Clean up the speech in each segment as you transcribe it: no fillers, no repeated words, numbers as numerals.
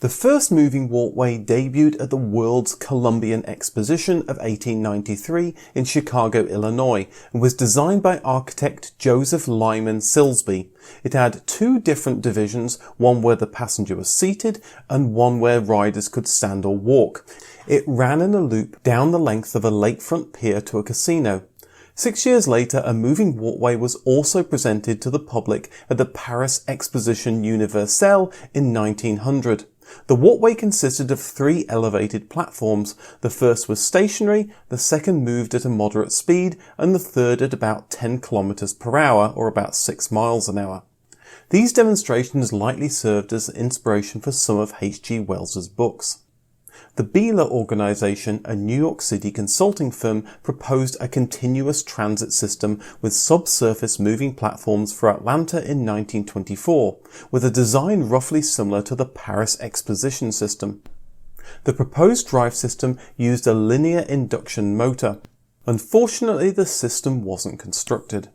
The first moving walkway debuted at the World's Columbian Exposition of 1893 in Chicago, Illinois, and was designed by architect Joseph Lyman Silsbee. It had two different divisions, one where the passenger was seated and one where riders could stand or walk. It ran in a loop down the length of a lakefront pier to a casino. 6 years later, a moving walkway was also presented to the public at the Paris Exposition Universelle in 1900. The walkway consisted of 3 elevated platforms. The first was stationary, the second moved at a moderate speed, and the third at about 10 kilometers per hour, or about 6 miles an hour. These demonstrations likely served as inspiration for some of H.G. Wells's books. The Beeler Organization, a New York City consulting firm, proposed a continuous transit system with subsurface moving platforms for Atlanta in 1924, with a design roughly similar to the Paris Exposition system. The proposed drive system used a linear induction motor. Unfortunately, the system wasn't constructed.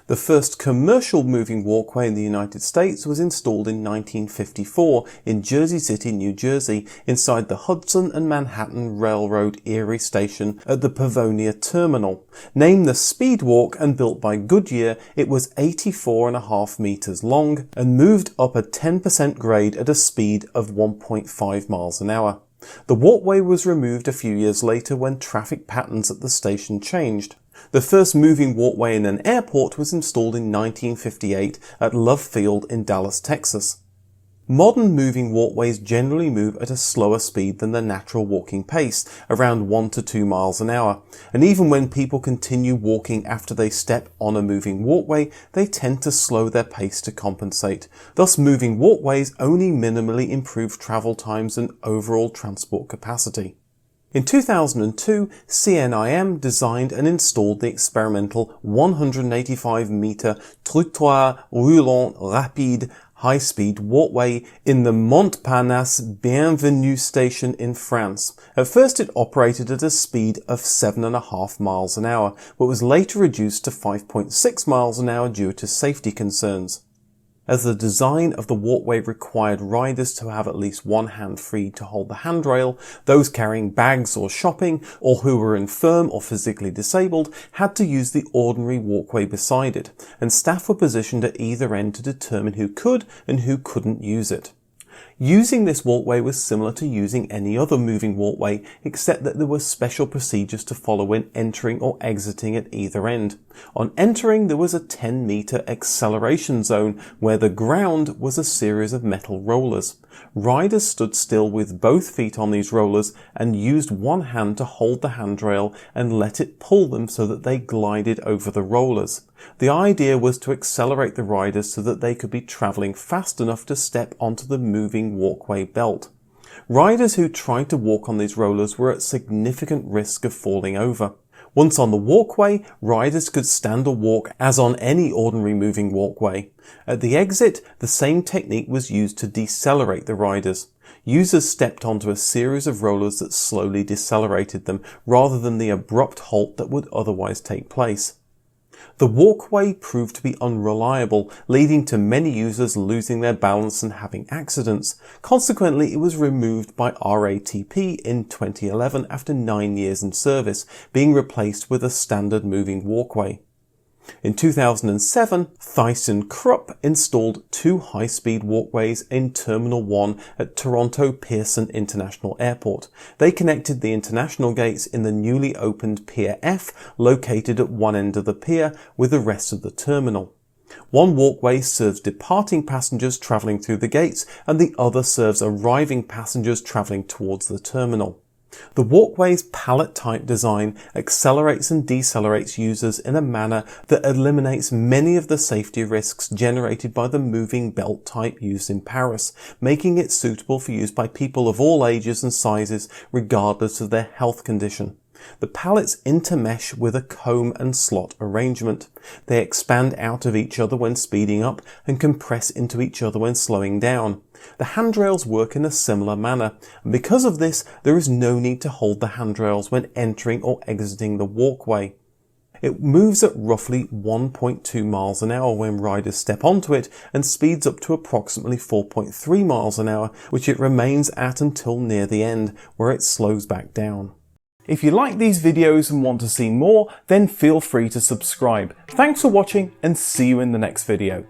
The first commercial moving walkway in the United States was installed in 1954 in Jersey City, New Jersey, inside the Hudson and Manhattan Railroad Erie Station at the Pavonia Terminal. Named the Speedwalk and built by Goodyear, it was 84.5 meters long and moved up a 10% grade at a speed of 1.5 miles an hour. The walkway was removed a few years later when traffic patterns at the station changed. The first moving walkway in an airport was installed in 1958 at Love Field in Dallas, Texas. Modern moving walkways generally move at a slower speed than the natural walking pace, around 1 to 2 miles an hour, and even when people continue walking after they step on a moving walkway, they tend to slow their pace to compensate. Thus, moving walkways only minimally improve travel times and overall transport capacity. In 2002, CNIM designed and installed the experimental 185-meter trottoir roulant rapide high-speed walkway in the Montparnasse Bienvenue station in France. At first it operated at a speed of 7.5 miles an hour, but was later reduced to 5.6 miles an hour due to safety concerns. As the design of the walkway required riders to have at least one hand free to hold the handrail, those carrying bags or shopping, or who were infirm or physically disabled, had to use the ordinary walkway beside it, and staff were positioned at either end to determine who could and who couldn't use it. Using this walkway was similar to using any other moving walkway, except that there were special procedures to follow when entering or exiting at either end. On entering, there was a 10-meter acceleration zone where the ground was a series of metal rollers. Riders stood still with both feet on these rollers and used one hand to hold the handrail and let it pull them so that they glided over the rollers. The idea was to accelerate the riders so that they could be traveling fast enough to step onto the moving walkway belt. Riders who tried to walk on these rollers were at significant risk of falling over. Once on the walkway, riders could stand or walk as on any ordinary moving walkway. At the exit, the same technique was used to decelerate the riders. Users stepped onto a series of rollers that slowly decelerated them, rather than the abrupt halt that would otherwise take place. The walkway proved to be unreliable, leading to many users losing their balance and having accidents. Consequently, it was removed by RATP in 2011 after 9 years in service, being replaced with a standard moving walkway. In 2007, ThyssenKrupp installed 2 high-speed walkways in Terminal 1 at Toronto Pearson International Airport. They connected the international gates in the newly opened Pier F, located at one end of the pier, with the rest of the terminal. One walkway serves departing passengers travelling through the gates, and the other serves arriving passengers travelling towards the terminal. The walkway's pallet-type design accelerates and decelerates users in a manner that eliminates many of the safety risks generated by the moving belt type used in Paris, making it suitable for use by people of all ages and sizes regardless of their health condition. The pallets intermesh with a comb and slot arrangement. They expand out of each other when speeding up and compress into each other when slowing down. The handrails work in a similar manner, and because of this, there is no need to hold the handrails when entering or exiting the walkway. It moves at roughly 1.2 miles an hour when riders step onto it and speeds up to approximately 4.3 miles an hour, which it remains at until near the end, where it slows back down. If you like these videos and want to see more, then feel free to subscribe. Thanks for watching and see you in the next video.